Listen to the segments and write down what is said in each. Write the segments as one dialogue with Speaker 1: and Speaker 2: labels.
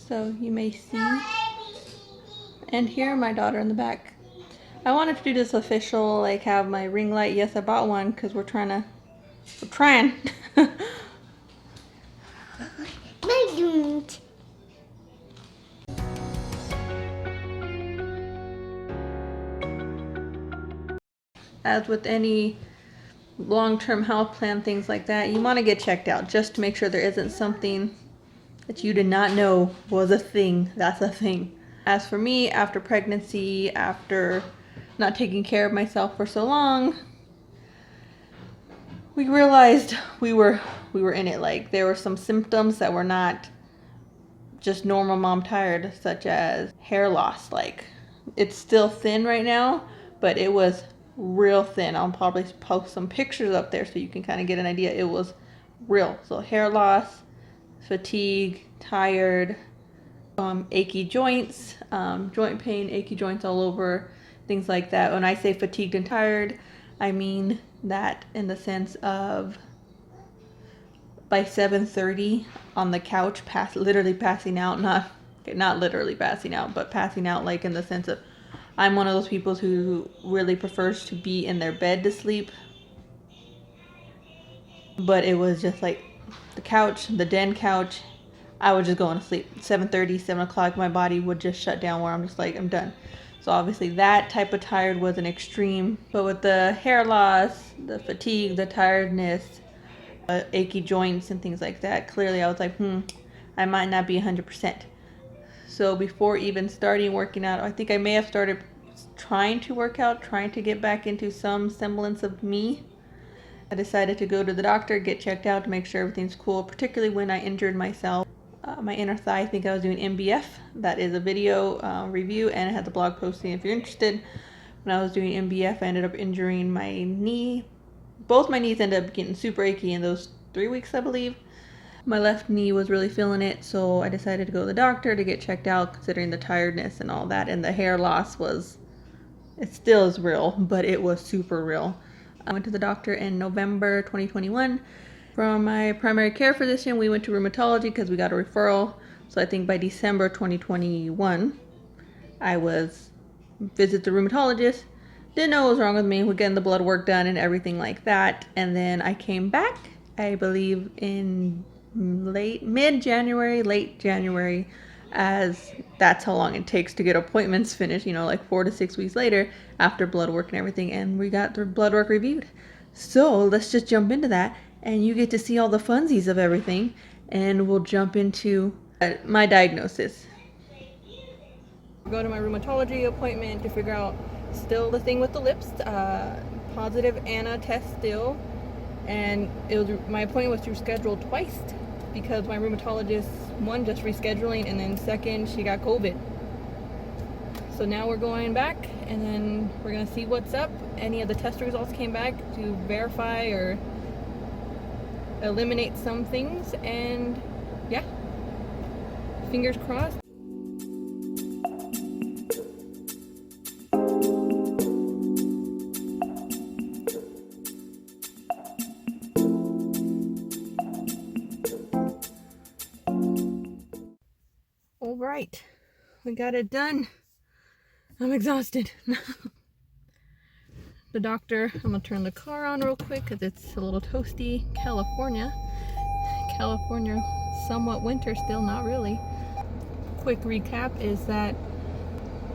Speaker 1: So you may see, and here my daughter in the back. I wanted to do this official, like have my ring light. Yes, I bought one because we're trying. As with any long-term health plan, things like that, you want to get checked out just to make sure there isn't something that you did not know was a thing. That's a thing. As for me, after pregnancy, after not taking care of myself for so long, we realized we were in it. Like, there were some symptoms that were not just normal mom tired, such as hair loss. Like, it's still thin right now, but it was real thin. I'll probably post some pictures up there so you can kind of get an idea. It was real. So hair loss, fatigue, tired, achy joints, joint pain, achy joints all over, things like that. When I say fatigued and tired, I mean that in the sense of by 7:30 on the couch, literally passing out, not literally passing out, but passing out like in the sense of I'm one of those people who really prefers to be in their bed to sleep. But it was just like the couch, the den couch, I was just going to sleep. 7:30, 7 o'clock, my body would just shut down where I'm just like, I'm done. So obviously that type of tired was an extreme. But with the hair loss, the fatigue, the tiredness, achy joints and things like that, clearly I was like, I might not be 100%. So before even starting working out, I think I may have started trying to work out, trying to get back into some semblance of me. I decided to go to the doctor, get checked out to make sure everything's cool, particularly when I injured myself. My inner thigh, I think I was doing MBF. That is a video review, and I had the blog posting if you're interested. When I was doing MBF, I ended up injuring my knee. Both my knees ended up getting super achy in those 3 weeks, I believe. My left knee was really feeling it, so I decided to go to the doctor to get checked out, considering the tiredness and all that. And the hair loss it still is real, but it was super real. I went to the doctor in November 2021. From my primary care physician, we went to rheumatology because we got a referral. So I think by December 2021, I visit the rheumatologist. Didn't know what was wrong with me. We're getting the blood work done and everything like that. And then I came back, I believe in mid-January, late January, as that's how long it takes to get appointments finished, like 4 to 6 weeks later after blood work and everything. And we got the blood work reviewed. So let's just jump into that, and you get to see all the funsies of everything, and we'll jump into my diagnosis. I'll go to my rheumatology appointment to figure out still the thing with the lips, positive ANA test still, and my appointment was rescheduled twice because my rheumatologist, one, just rescheduling, and then second, she got COVID. So now we're going back, and then we're gonna see what's up. Any of the test results came back to verify or eliminate some things, and yeah, fingers crossed. All right, we got it done. I'm exhausted. The doctor, I'm gonna turn the car on real quick because it's a little toasty. California, somewhat winter still, not really. Quick recap is that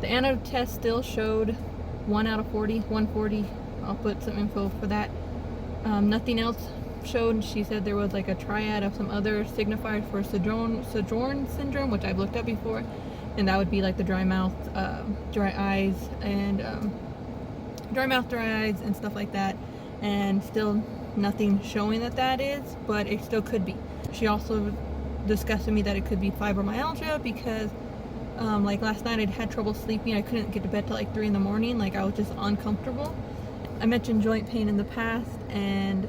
Speaker 1: the ANA test still showed 1 out of 40, 140. I'll put some info for that. Nothing else showed. She said there was like a triad of some other signifiers for Sojourn syndrome, which I've looked up before, and that would be like the dry mouth, dry eyes, and dry eyes and stuff like that. And still nothing showing that is, but it still could be. She also discussed with me that it could be fibromyalgia because like last night I had trouble sleeping. I couldn't get to bed till like 3 in the morning. Like, I was just uncomfortable. I mentioned joint pain in the past, and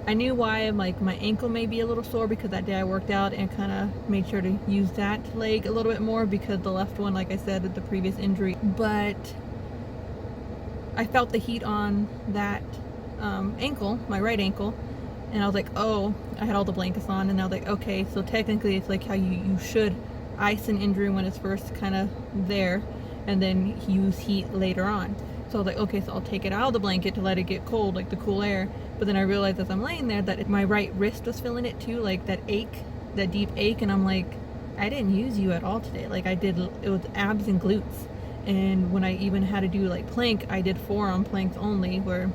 Speaker 1: I knew why. Like, my ankle may be a little sore because that day I worked out and kind of made sure to use that leg a little bit more because the left one, like I said, with the previous injury. But I felt the heat on that ankle, my right ankle, and I was like, oh, I had all the blankets on, and I was like, okay, so technically it's like how you should ice an injury when it's first kind of there, and then use heat later on. So I was like, okay, so I'll take it out of the blanket to let it get cold, like the cool air. But then I realized as I'm laying there that my right wrist was feeling it too, like that ache, that deep ache. And I'm like, I didn't use you at all today. Like it was abs and glutes. And when I even had to do like plank, I did forearm planks only, where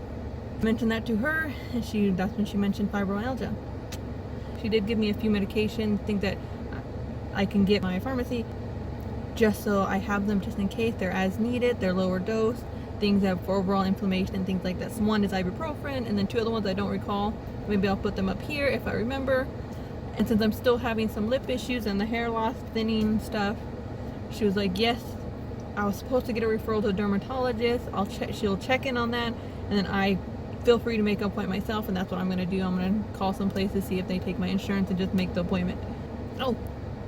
Speaker 1: I mentioned that to her, and that's when she mentioned fibromyalgia. She did give me a few medications, things that I can get my pharmacy, just so I have them just in case. They're as needed, they're lower dose, things that for overall inflammation and things like that. So one is ibuprofen, and then two other ones I don't recall. Maybe I'll put them up here if I remember. And since I'm still having some lip issues and the hair loss, thinning stuff, she was like, yes, I was supposed to get a referral to a dermatologist. She'll check in on that, and then I feel free to make an appointment myself, and that's what I'm going to do. I'm going to call some place to see if they take my insurance and just make the appointment. Oh,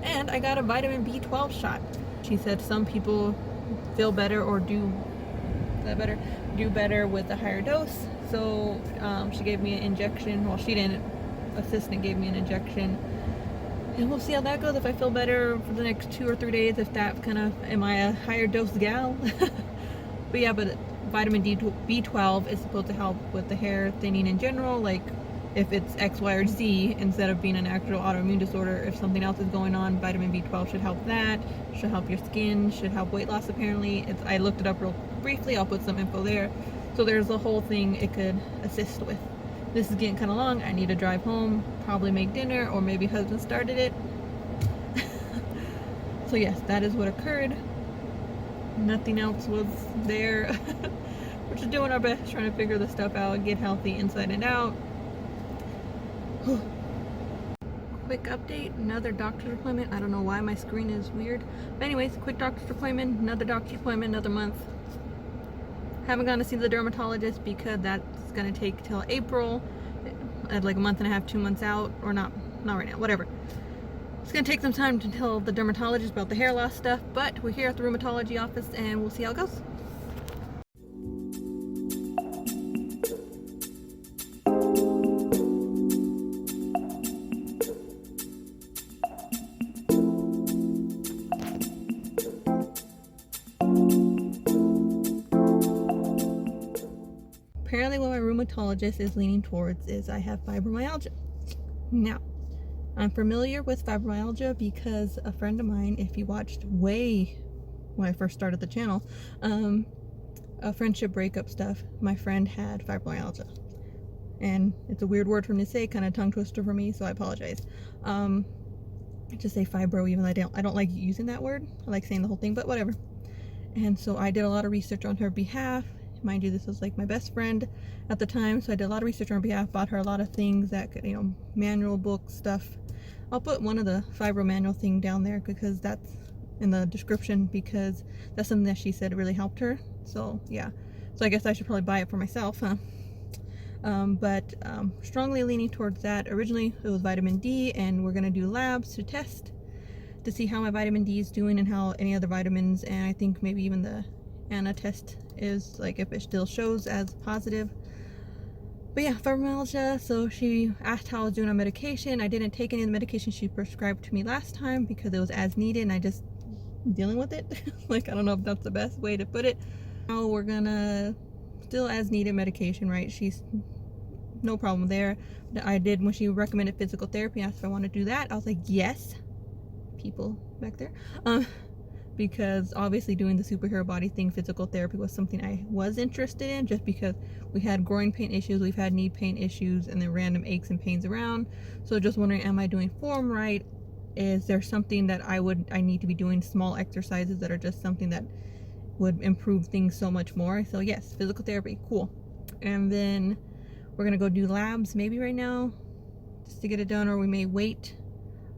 Speaker 1: and I got a vitamin B12 shot. She said some people feel better or do better with a higher dose. So she gave me an injection. Well, she didn't. Assistant gave me an injection, and we'll see how that goes. If I feel better for the next 2 or 3 days, if that kind of, am I a higher dose gal? But yeah, but vitamin B12 is supposed to help with the hair thinning in general. Like if it's X, Y, or Z, instead of being an actual autoimmune disorder, if something else is going on, vitamin B12 should help that, should help your skin, should help weight loss apparently. I looked it up real briefly. I'll put some info there. So there's a whole thing it could assist with. This is getting kind of long. I need to drive home, probably make dinner, or maybe husband started it. So yes, that is what occurred. Nothing else was there. We're just doing our best, trying to figure this stuff out, get healthy inside and out. Quick update, another doctor's appointment. I don't know why my screen is weird. But anyways, quick doctor's appointment, another doctor's appointment, another month. Haven't gone to see the dermatologist because that's going to take till April, at like a month and a half, 2 months out, or not right now, whatever. It's going to take some time to tell the dermatologist about the hair loss stuff, but we're here at the rheumatology office and we'll see how it goes. Apparently what my rheumatologist is leaning towards is I have fibromyalgia. Now, I'm familiar with fibromyalgia because a friend of mine, if you watched way when I first started the channel, a friendship breakup stuff, my friend had fibromyalgia. And it's a weird word for me to say, kind of tongue twister for me, so I apologize. I just say fibro, even though I don't like using that word. I like saying the whole thing, but whatever. And so I did a lot of research on her behalf. Mind you, this was like my best friend at the time, so I did a lot of research on her behalf, bought her a lot of things that could, manual books, stuff. I'll put one of the FibroManual thing down there because that's in the description, because that's something that she said really helped her. So yeah, so I guess I should probably buy it for myself, huh? But strongly leaning towards that. Originally it was vitamin D, and we're gonna do labs to test to see how my vitamin D is doing and how any other vitamins, and I think maybe even the Anna test is, like, if it still shows as positive. But yeah, fibromyalgia. So she asked how I was doing on medication. I didn't take any of the medication she prescribed to me last time because it was as needed and I just dealing with it. Like, I don't know if that's the best way to put it. Now we're gonna still as needed medication, right? She's no problem there. I did, when she recommended physical therapy, asked if I want to do that. I was like, yes. People back there. Because obviously doing the superhero body thing, physical therapy, was something I was interested in, just because we had growing pain issues, we've had knee pain issues, and then random aches and pains around. So just wondering, am I doing form right? Is there something that I need to be doing, small exercises that are just something that would improve things so much more? So yes, physical therapy, cool. And then we're gonna go do labs maybe right now just to get it done, or we may wait.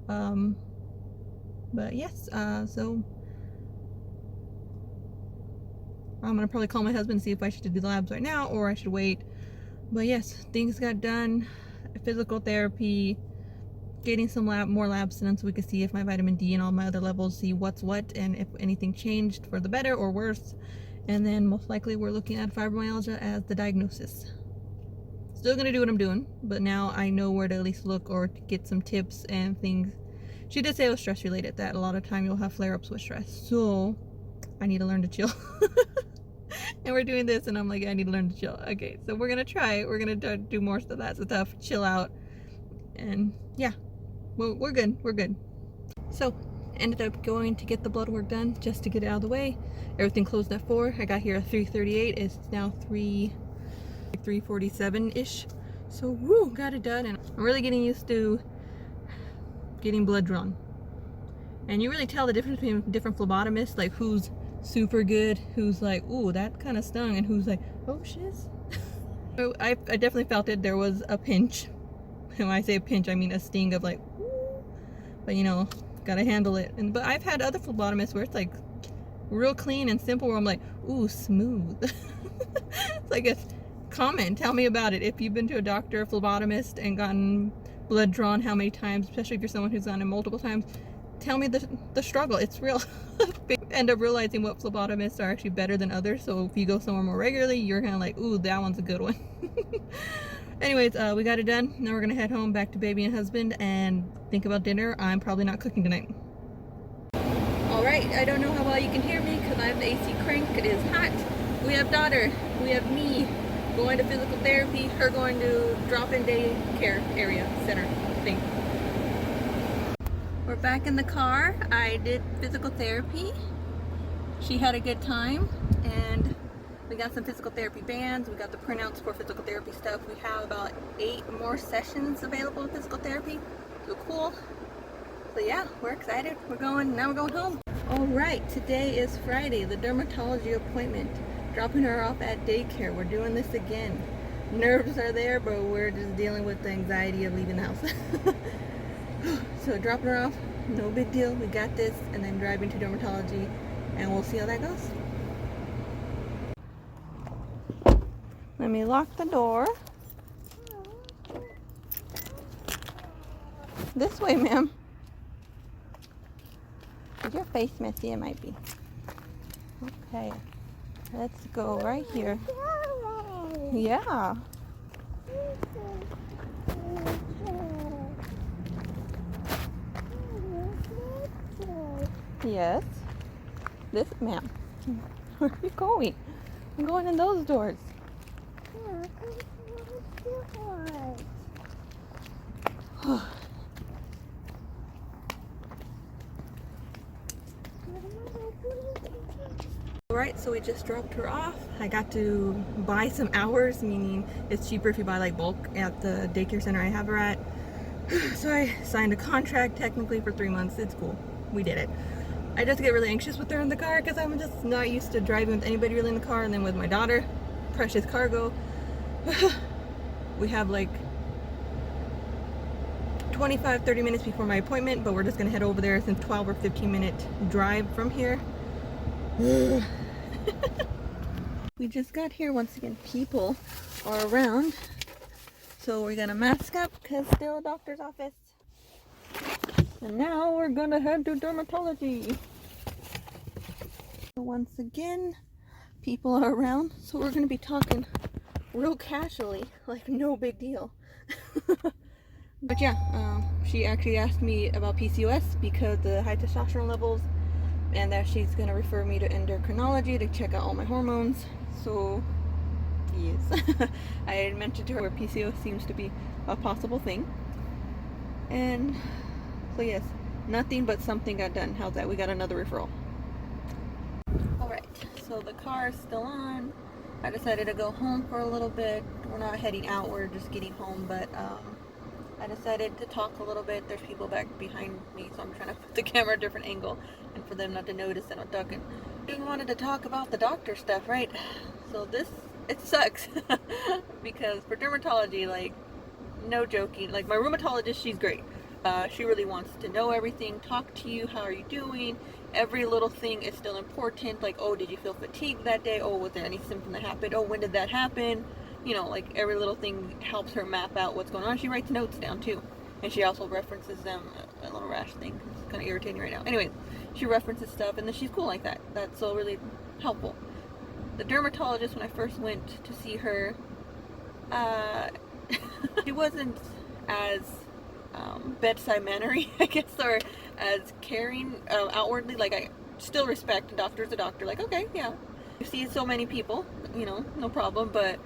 Speaker 1: But yes, so I'm gonna probably call my husband and see if I should do the labs right now or I should wait. But yes, things got done. Physical therapy, getting some more labs done so we can see if my vitamin D and all my other levels, see what's what and if anything changed for the better or worse. And then most likely we're looking at fibromyalgia as the diagnosis. Still gonna do what I'm doing, but now I know where to at least look or to get some tips and things She did say it was stress related, that a lot of time you'll have flare-ups with stress. So I need to learn to chill. And we're doing this and I'm like, I need to learn to chill. Okay, so we're gonna try it. We're gonna do more of that stuff, chill out, and yeah, we're good. We're good. So ended up going to get the blood work done just to get it out of the way. Everything closed at 4. I got here at 3:38. It's now 3:47-ish. So woo, got it done, and I'm really getting used to getting blood drawn. And you really tell the difference between different phlebotomists, like who's super good, who's like, ooh, that kind of stung, and who's like, oh shiz. So I definitely felt it. There was a pinch. And when I say a pinch, I mean a sting of like, ooh. But you know, gotta handle it. But I've had other phlebotomists where it's like real clean and simple, where I'm like, ooh, smooth. It's like a comment. Tell me about it. If you've been to a doctor, a phlebotomist, and gotten blood drawn how many times, especially if you're someone who's gone it multiple times, tell me the struggle. It's real. End up realizing what phlebotomists are actually better than others. So if you go somewhere more regularly, you're kind of like, ooh, that one's a good one. Anyways, we got it done. Now we're gonna head home back to baby and husband and think about dinner. I'm probably not cooking tonight. All right, I don't know how well you can hear me because I have the AC cranked. It is hot. We have daughter. We have me going to physical therapy. Her going to drop-in daycare area center thing. We're back in the car. I did physical therapy. She had a good time, and we got some physical therapy bands. We got the printouts for physical therapy stuff. We have about 8 more sessions available in physical therapy. So cool. So yeah, we're excited. Now we're going home. All right, today is Friday, the dermatology appointment. Dropping her off at daycare. We're doing this again. Nerves are there, but we're just dealing with the anxiety of leaving the house. So dropping her off, no big deal. We got this, and then driving to dermatology, and we'll see how that goes. Let me lock the door. This way, ma'am. Is your face messy? It might be. Okay. Let's go right here. Yeah. Yes. This, ma'am. Where are you going? I'm going in those doors. Alright, so we just dropped her off. I got to buy some hours, meaning it's cheaper if you buy like bulk at the daycare center I have her at. So I signed a contract technically for 3 months. It's cool. We did it. I just get really anxious with her in the car because I'm just not used to driving with anybody really in the car, and then with my daughter, precious cargo. We have like 25-30 minutes before my appointment, but we're just gonna head over there. It's a 12 or 15 minute drive from here. We just got here. Once again, people are around, so we're gonna mask up because still a doctor's office. And now we're gonna head to dermatology. Once again, people are around, so we're gonna be talking real casually, like no big deal. But yeah, she actually asked me about PCOS because the high testosterone levels, and that she's gonna refer me to endocrinology to check out all my hormones. So yes, I had mentioned to her where PCOS seems to be a possible thing. And so yes, nothing but something got done. How's that? We got another referral. Alright, so the car is still on. I decided to go home for a little bit. We're not heading out, we're just getting home, but I decided to talk a little bit. There's people back behind me, so I'm trying to put the camera a different angle and for them not to notice that I'm talking. I wanted to talk about the doctor stuff, right? So it sucks because for dermatology, like, no joking, like my rheumatologist, she's great. She really wants to know everything, talk to you, how are you doing? Every little thing is still important, like, oh, did you feel fatigued that day? Oh, was there any symptom that happened? Oh, when did that happen? You know, like every little thing helps her map out what's going on. She writes notes down too, and she also references them. A little rash thing, it's kind of irritating right now. Anyway, she references stuff, and then she's cool like that. That's so really helpful. The dermatologist, when I first went to see her, she wasn't as bedside mannery, I guess, or as caring outwardly. Like, I still respect a doctor's a doctor. Like, okay, yeah, you see so many people, you know, no problem. But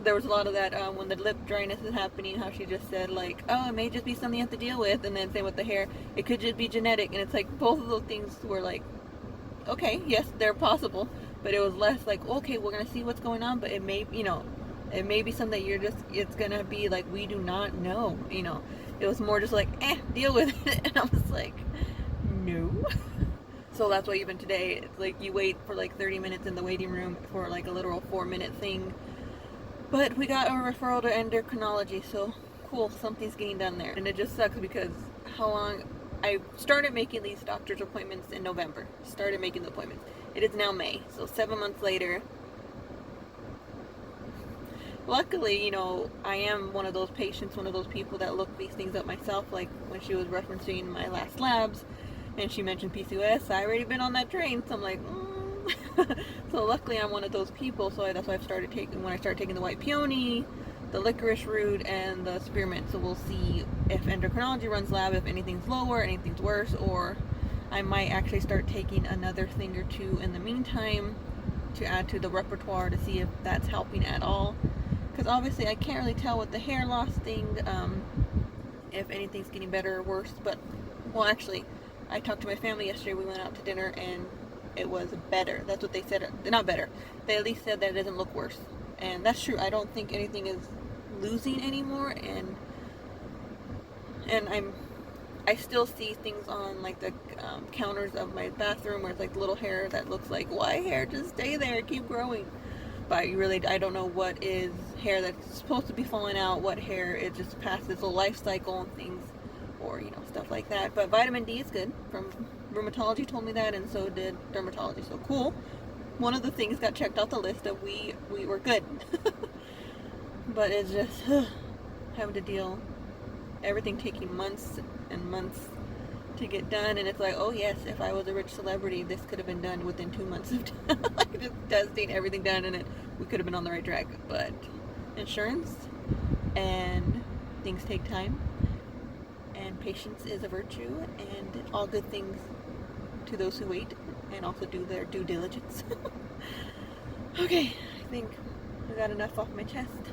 Speaker 1: there was a lot of that when the lip dryness is happening, how she just said, like, oh, it may just be something you have to deal with. And then same with the hair, it could just be genetic. And it's like both of those things were like, okay, yes, they're possible, but it was less like, okay, we're gonna see what's going on, but it may, you know, it may be something that you're just, it's gonna be like, we do not know, you know. It was more just like, deal with it. And I was like, no. So that's why even today, it's like you wait for like 30 minutes in the waiting room for like a literal 4-minute thing. But we got a referral to endocrinology, so cool, something's getting done there. And it just sucks because how long, I started making these doctor's appointments in November. Started making the appointments. It is now May, so 7 months later. Luckily, you know, I am one of those patients, one of those people that look these things up myself. Like when she was referencing my last labs and she mentioned PCOS, I already been on that train, so I'm like, So luckily I'm one of those people, so that's why I've started taking, when I started taking the white peony, the licorice root, and the spearmint. So we'll see if endocrinology runs lab, if anything's lower, anything's worse, or I might actually start taking another thing or two in the meantime to add to the repertoire to see if that's helping at all. Because obviously I can't really tell with the hair loss thing if anything's getting better or worse. But, well, actually, I talked to my family yesterday. We went out to dinner and it was better. That's what they said. Not better. They at least said that it doesn't look worse. And that's true. I don't think anything is losing anymore. And I still see things on like the counters of my bathroom where it's like little hair that looks like, why hair? Just stay there, keep growing. But I don't know what is hair that's supposed to be falling out, what hair it just past its little life cycle and things, or you know, stuff like that. But vitamin D is good. From rheumatology told me that, and so did dermatology. So cool. One of the things got checked off the list of we were good. But it's just having to deal, everything taking months and months to get done, and it's like, oh yes, if I was a rich celebrity, this could have been done within 2 months of like just testing everything done, and we could have been on the right track. But insurance and things take time, and patience is a virtue, and all good things to those who wait and also do their due diligence. Okay, I think I got enough off my chest,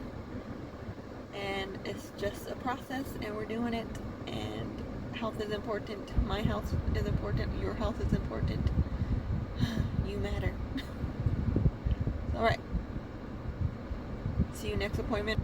Speaker 1: and it's just a process, and we're doing it. And health is important. My health is important. Your health is important. You matter. Alright. See you next appointment.